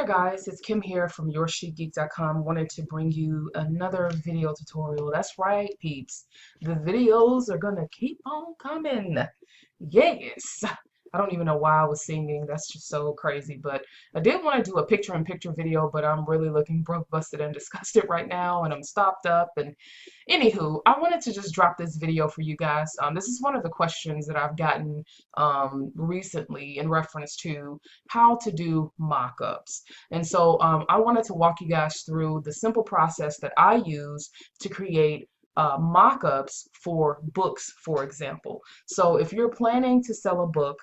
there guys, it's Kim here from YourChicGeek.com. Wanted to bring you another video tutorial. That's right, peeps. The videos are gonna keep on coming. Yes. I don't even know why I was singing. That's just so crazy. But I did want to do a picture-in-picture video, but I'm really looking broke, busted, and disgusted right now, and I'm stopped up. And anywho, I wanted to just drop this video for you guys. This is one of the questions that I've gotten recently in reference to how to do mock-ups. And so I wanted to walk you guys through the simple process that I use to create mock-ups for books, for example. So if you're planning to sell a book,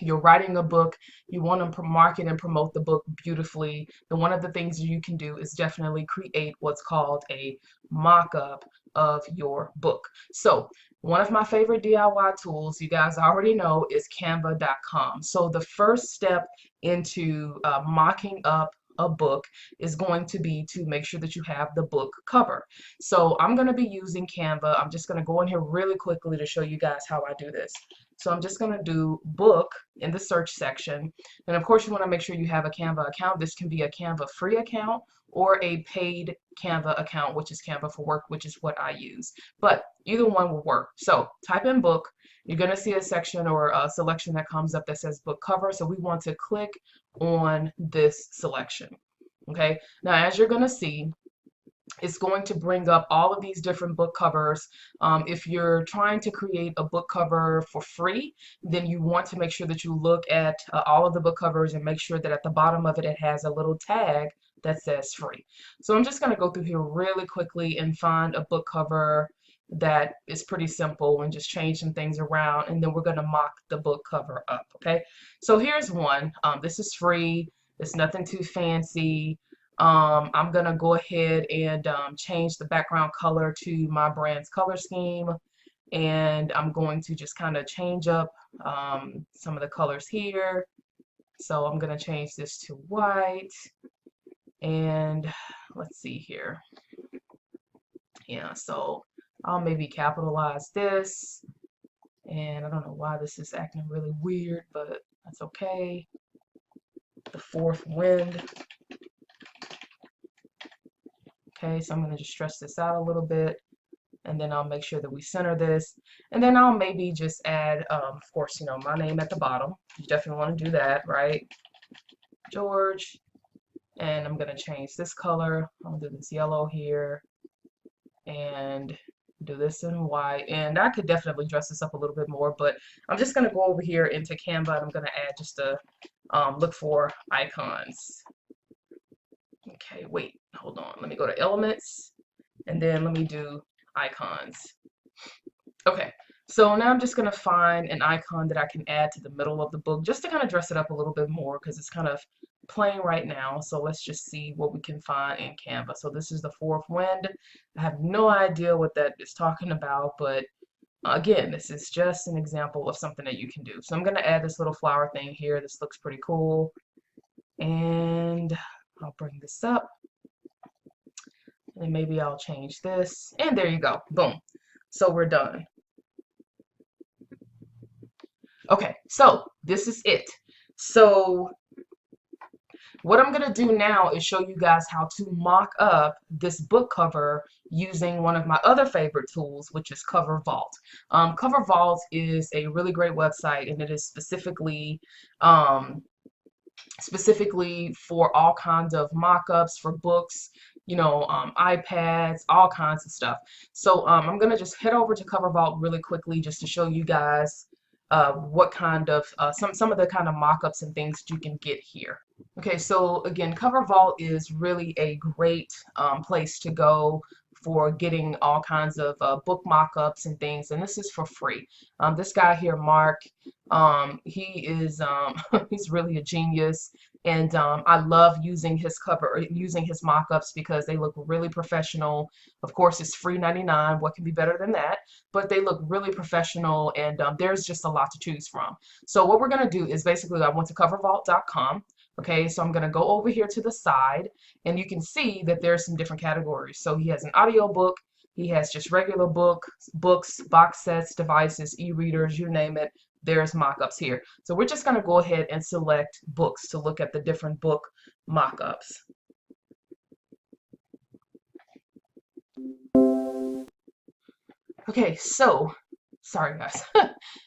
you're writing a book, you want to market and promote the book beautifully, then one of the things you can do is definitely create what's called a mock-up of your book. So one of my favorite DIY tools, you guys already know, is canva.com. So the first step into mocking up a book is going to be to make sure that you have the book cover. So I'm going to be using Canva. I'm just going to go in here really quickly to show you guys how I do this. So I'm just going to do book in the search section. And of course you want to make sure you have a Canva account. This can be a Canva free account or a paid Canva account, which is Canva for Work, which is what I use. But either one will work. So type in book. You're going to see a section or a selection that comes up that says book cover. So we want to click on this selection. Okay. Now, as you're going to see, it's going to bring up all of these different book covers. If you're trying to create a book cover for free, then you want to make sure that you look at all of the book covers and make sure that at the bottom of it, it has a little tag that says free. So I'm just going to go through here really quickly and find a book cover that is pretty simple and just change some things around, and then we're going to mock the book cover up. Okay, so here's one. This is free. It's nothing too fancy. I'm going to go ahead and change the background color to my brand's color scheme, and I'm going to just kind of change up some of the colors here. So I'm going to change this to white, and let's see here. Yeah, so I'll maybe capitalize this, and I don't know why this is acting really weird, but that's okay. The fourth wind. Okay, so I'm going to just stretch this out a little bit, and then I'll make sure that we center this, and then I'll maybe just add, of course, you know, my name at the bottom. You definitely want to do that, right? George. And I'm going to change this color. I'll do this yellow here, and do this in white. And I could definitely dress this up a little bit more, but I'm just going to go over here into Canva, and I'm going to add just a look for icons. Okay, wait, hold on. Let me go to elements, and then let me do icons. Okay, so now I'm just going to find an icon that I can add to the middle of the book just to kind of dress it up a little bit more because it's kind of plain right now. So let's just see what we can find in Canva. So this is the fourth wind. I have no idea what that is talking about, but again, this is just an example of something that you can do. So I'm going to add this little flower thing here. This looks pretty cool. And I'll bring this up. And maybe I'll change this. And there you go. Boom. So we're done. Okay, so this is it. So what I'm going to do now is show you guys how to mock up this book cover using one of my other favorite tools, which is Covervault. Covervault is a really great website, and it is specifically for all kinds of mock-ups for books, you know, iPads, all kinds of stuff. So I'm going to just head over to Covervault really quickly just to show you guys what kind of some of the kind of mock-ups and things you can get here. Okay, so again, Covervault is really a great place to go for getting all kinds of book mock-ups and things, and this is for free. This guy here, Mark, he is he's really a genius, and I love using his mock-ups because they look really professional. Of course, it's free 99. What can be better than that? But they look really professional, and there's just a lot to choose from. So what we're going to do is basically I went to covervault.com. Okay, so I'm going to go over here to the side, and you can see that there's some different categories. So he has an audio book, he has just regular books, box sets, devices, e-readers, you name it. there's mockups here. So we're just going to go ahead and select books to look at the different book mockups. Okay, so sorry guys.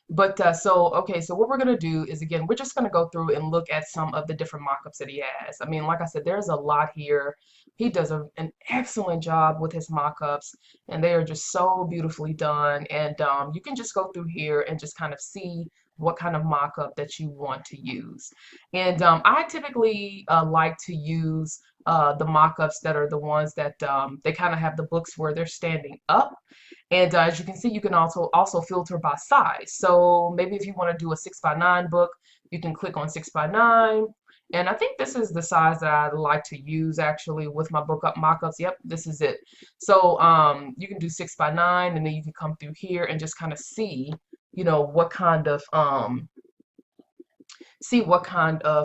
But okay, so what we're gonna do is, again, we're just gonna go through and look at some of the different mockups that he has. I mean, like I said, there's a lot here. He does an excellent job with his mockups, and they are just so beautifully done. And you can just go through here and just kind of see what kind of mockup that you want to use. And I typically like to use the mockups that are the ones that they kind of have the books where they're standing up. And as you can see, you can also filter by size. So maybe if you want to do a 6x9 book, you can click on 6x9. And I think this is the size that I like to use actually with my book mockups. Yep, this is it. So you can do 6x9, and then you can come through here and just kind of see, you know, what kind of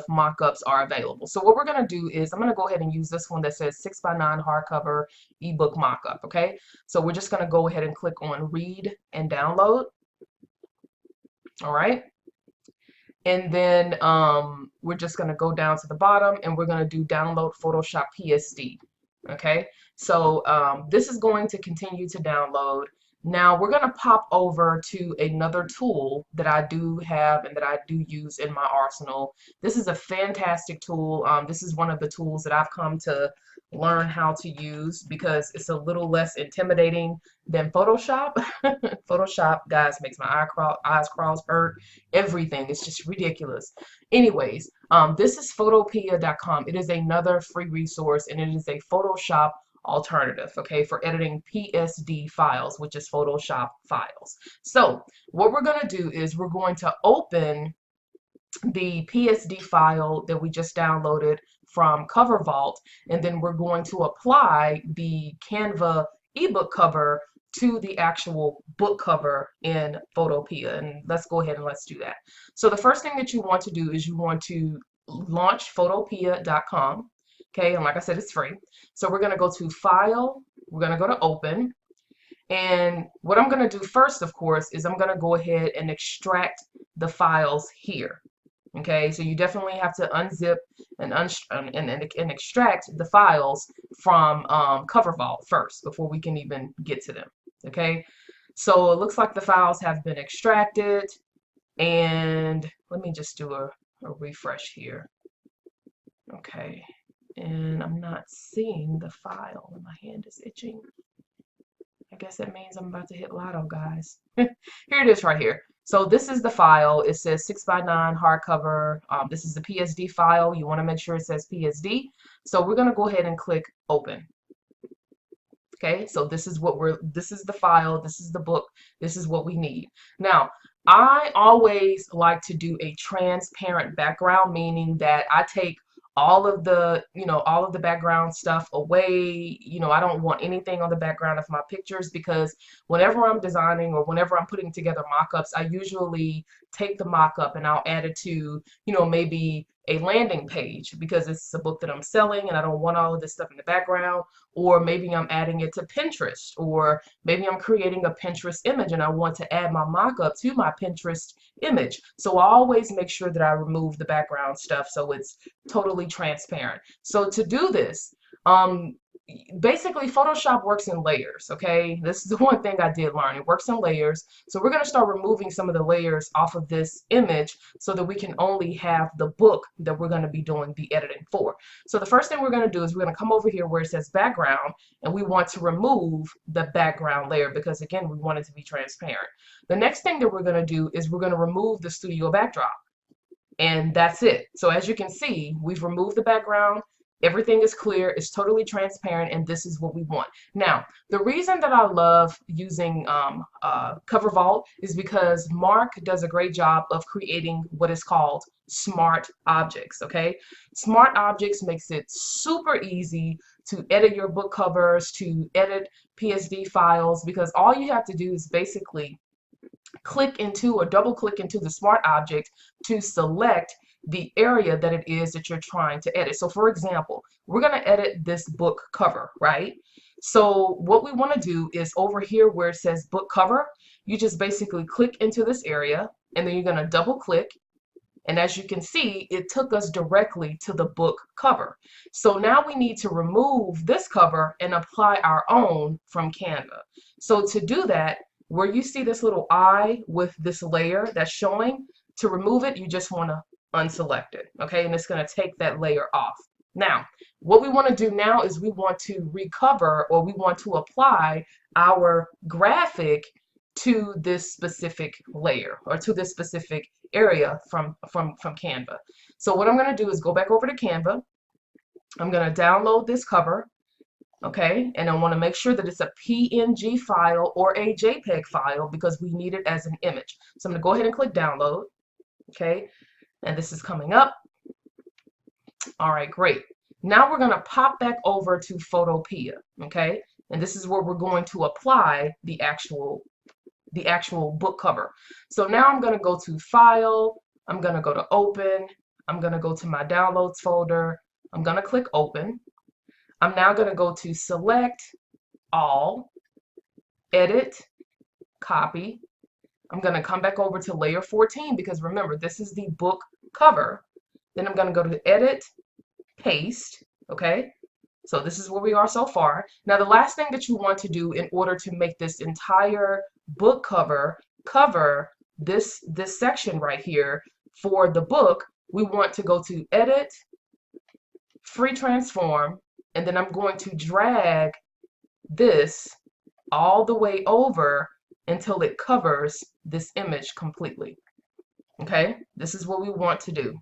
mockups are available. So what we're going to do is I'm going to go ahead and use this one that says 6x9 hardcover ebook mockup. Okay, so we're just going to go ahead and click on read and download. All right, and then we're just going to go down to the bottom and we're going to do download Photoshop PSD. Okay, so this is going to continue to download. Now we're going to pop over to another tool that I do have and that I do use in my arsenal. This is a fantastic tool. This is one of the tools that I've come to learn how to use because it's a little less intimidating than Photoshop. Photoshop, guys, makes my eyes crawl, hurt, everything. It's just ridiculous. Anyways, this is Photopea.com. It is another free resource, and it is a Photoshop alternative, okay, for editing PSD files, which is Photoshop files. So what we're going to do is we're going to open the PSD file that we just downloaded from Covervault, and then we're going to apply the Canva ebook cover to the actual book cover in Photopea. And let's go ahead and let's do that. So the first thing that you want to do is you want to launch Photopea.com. Okay, and like I said, it's free. So we're going to go to File, we're going to go to Open, and what I'm going to do first, of course, is I'm going to go ahead and extract the files here. Okay, so you definitely have to unzip and extract the files from Covervault first before we can even get to them. Okay, so it looks like the files have been extracted, and let me just do a refresh here. Okay. And I'm not seeing the file. My hand is itching. I guess that means I'm about to hit lotto, guys. Here it is right here. So this is the file. It says 6x9 hardcover. This is the PSD file. You want to make sure it says PSD. So we're going to go ahead and click open. Okay, so this is the file, this is the book, this is what we need. Now, I always like to do a transparent background, meaning that I take all of the background stuff away. I don't want anything on the background of my pictures, because whenever I'm designing or whenever I'm putting together mock-ups, I usually take the mock-up and I'll add it to, maybe a landing page, because it's a book that I'm selling and I don't want all of this stuff in the background. Or maybe I'm adding it to Pinterest, or maybe I'm creating a Pinterest image and I want to add my mock-up to my Pinterest image. So I always make sure that I remove the background stuff so it's totally transparent. So to do this, basically Photoshop works in layers. Okay, this is the one thing I did learn. It works in layers. So we're going to start removing some of the layers off of this image so that we can only have the book that we're going to be doing the editing for. So the first thing we're going to do is we're going to come over here where it says background, and we want to remove the background layer because, again, we want it to be transparent. The next thing that we're going to do is we're going to remove the studio backdrop, and that's it. So as you can see, we've removed the background. Everything is clear, it's totally transparent, and this is what we want. Now, the reason that I love using Covervault is because Mark does a great job of creating what is called smart objects, okay? Smart objects makes it super easy to edit your book covers, to edit PSD files, because all you have to do is basically click into or double click into the smart object to select the area that it is that you're trying to edit. So for example, we're going to edit this book cover, right? So what we want to do is over here where it says book cover, you just basically click into this area, and then you're going to double click. And as you can see, it took us directly to the book cover. So now we need to remove this cover and apply our own from Canva. So to do that, where you see this little eye with this layer that's showing, to remove it, you just want to unselect it, okay? And it's going to take that layer off. Now, what we want to do now is we want to recover, or we want to apply our graphic to this specific layer, or to this specific area from Canva. So what I'm going to do is go back over to Canva. I'm going to download this cover, okay? And I want to make sure that it's a PNG file or a JPEG file because we need it as an image. So I'm going to go ahead and click download, okay? And this is coming up. All right, great. Now we're going to pop back over to Photopea, okay? And this is where we're going to apply the actual book cover. So now I'm going to go to File, I'm going to go to Open, I'm going to go to my Downloads folder, I'm going to click Open. I'm now going to go to Select All, Edit, Copy. I'm going to come back over to Layer 14 because remember, this is the book cover. Then I'm going to go to Edit, Paste, okay? So this is where we are so far. Now the last thing that you want to do in order to make this entire book cover this section right here for the book, we want to go to Edit, Free Transform, and then I'm going to drag this all the way over until it covers this image completely. Okay, this is what we want to do.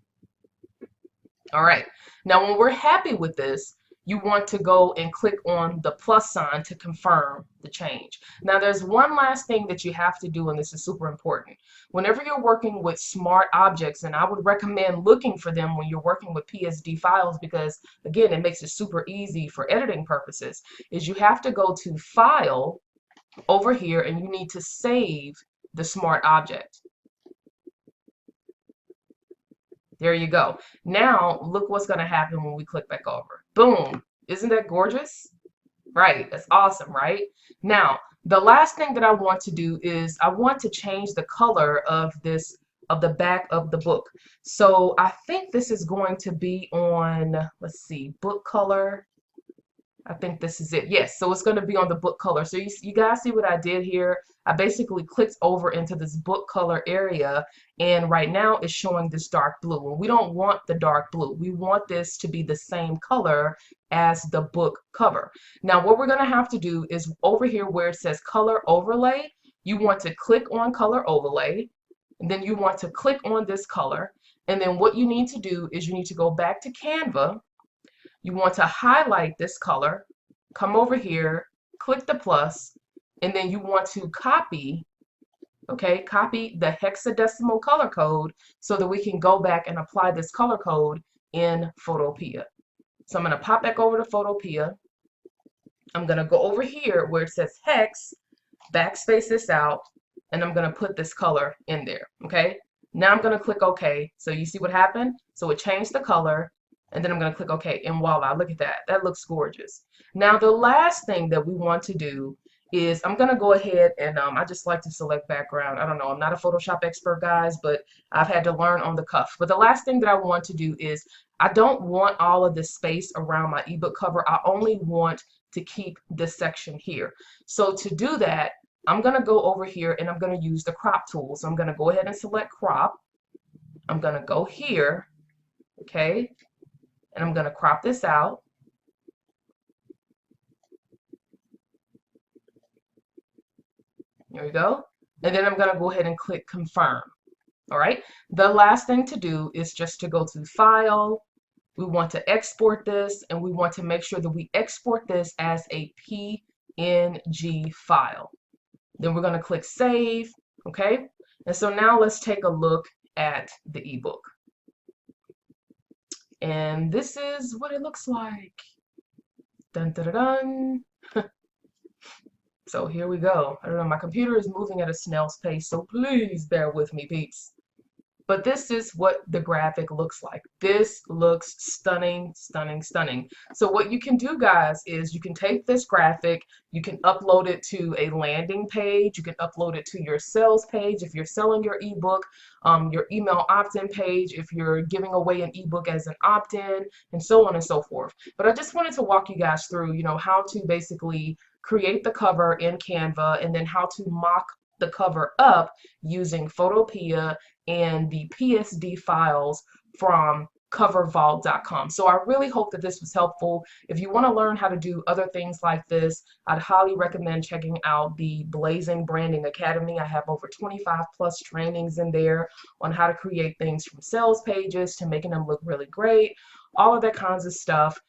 All right, now when we're happy with this, you want to go and click on the plus sign to confirm the change. Now there's one last thing that you have to do, and this is super important. Whenever you're working with smart objects, and I would recommend looking for them when you're working with PSD files because, again, it makes it super easy for editing purposes, is you have to go to File over here and you need to save the smart object. There you go. Now, look what's going to happen when we click back over. Boom. Isn't that gorgeous? Right. That's awesome, right? Now, the last thing that I want to do is I want to change the color of the back of the book. So I think this is going to be on, let's see, book color. I think this is it. Yes, so it's going to be on the book color. So you guys see what I did here? I basically clicked over into this book color area, and right now it's showing this dark blue. And we don't want the dark blue. We want this to be the same color as the book cover. Now what we're going to have to do is over here where it says color overlay, you want to click on color overlay, and then you want to click on this color. And then what you need to do is you need to go back to Canva. You want to highlight this color, come over here, click the plus, and then you want to copy, okay, copy the hexadecimal color code so that we can go back and apply this color code in Photopea. So I'm going to pop back over to Photopea. I'm going to go over here where it says hex, backspace this out, and I'm going to put this color in there, okay? Now I'm going to click OK. So you see what happened? So it changed the color. And then I'm going to click OK, and voila, look at that. That looks gorgeous. Now, the last thing that we want to do is I'm going to go ahead and I just like to select background. I don't know. I'm not a Photoshop expert, guys, but I've had to learn on the cuff. But the last thing that I want to do is I don't want all of this space around my ebook cover. I only want to keep this section here. So to do that, I'm going to go over here and I'm going to use the crop tool. So I'm going to go ahead and select crop. I'm going to go here, okay? And I'm going to crop this out. There we go. And then I'm going to go ahead and click confirm. All right. The last thing to do is just to go to File. We want to export this, and we want to make sure that we export this as a PNG file. Then we're going to click Save. Okay. And so now let's take a look at the ebook. And this is what it looks like. Dun, dun, dun, dun. So here we go. I don't know, my computer is moving at a snail's pace, so please bear with me, peeps. but this is what the graphic looks like. This looks stunning, stunning, stunning. So what you can do, guys, is you can take this graphic, you can upload it to a landing page, you can upload it to your sales page if you're selling your ebook, your email opt-in page if you're giving away an ebook as an opt-in, and so on and so forth. But I just wanted to walk you guys through, how to basically create the cover in Canva, and then how to mock the cover up using Photopea and the PSD files from Covervault.com. So I really hope that this was helpful. If you want to learn how to do other things like this, I'd highly recommend checking out the Blazing Branding Academy. I have over 25 plus trainings in there on how to create things from sales pages to making them look really great, all of that kinds of stuff.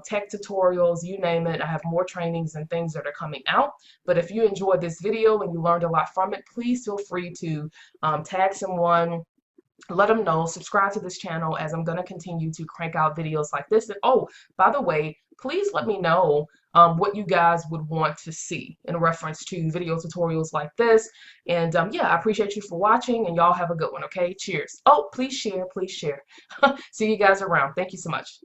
Tech tutorials, you name it. I have more trainings and things that are coming out. But if you enjoyed this video and you learned a lot from it, please feel free to tag someone, let them know, subscribe to this channel, as I'm going to continue to crank out videos like this. And oh, by the way, please let me know what you guys would want to see in reference to video tutorials like this. And yeah, I appreciate you for watching, and y'all have a good one. Okay, cheers. Oh, please share, please share. See you guys around. Thank you so much.